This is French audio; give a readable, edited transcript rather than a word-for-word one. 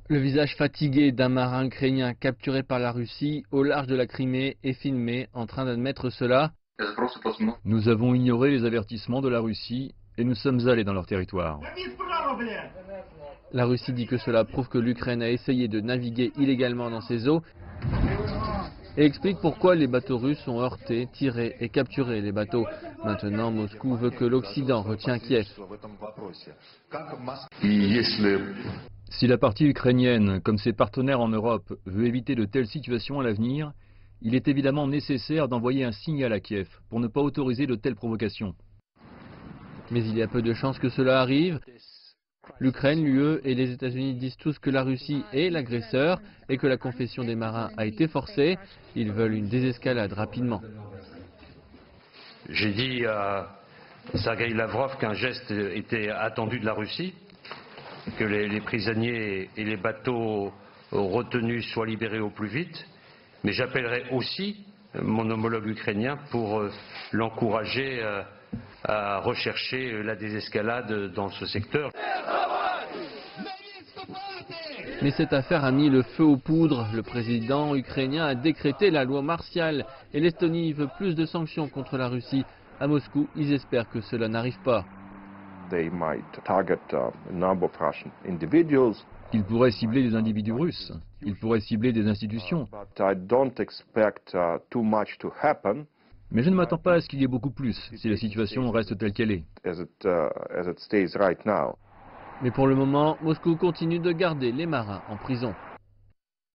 Le visage fatigué d'un marin ukrainien capturé par la Russie au large de la Crimée est filmé en train d'admettre cela. Nous avons ignoré les avertissements de la Russie et nous sommes allés dans leur territoire. La Russie dit que cela prouve que l'Ukraine a essayé de naviguer illégalement dans ses eaux et explique pourquoi les bateaux russes ont heurté, tiré et capturé les bateaux. Maintenant, Moscou veut que l'Occident retienne Kiev. Si la partie ukrainienne, comme ses partenaires en Europe, veut éviter de telles situations à l'avenir, il est évidemment nécessaire d'envoyer un signal à Kiev pour ne pas autoriser de telles provocations. Mais il y a peu de chances que cela arrive. L'Ukraine, l'UE et les États-Unis disent tous que la Russie est l'agresseur et que la confession des marins a été forcée. Ils veulent une désescalade rapidement. J'ai dit à Sergueï Lavrov qu'un geste était attendu de la Russie, que les prisonniers et les bateaux retenus soient libérés au plus vite. Mais j'appellerai aussi mon homologue ukrainien pour l'encourager à rechercher la désescalade dans ce secteur. Mais cette affaire a mis le feu aux poudres. Le président ukrainien a décrété la loi martiale et l'Estonie veut plus de sanctions contre la Russie. À Moscou, ils espèrent que cela n'arrive pas. Ils pourraient cibler des individus russes, ils pourraient cibler des institutions. Mais je ne m'attends pas à ce qu'il y ait beaucoup plus, si la situation reste telle qu'elle est. Mais pour le moment, Moscou continue de garder les marins en prison.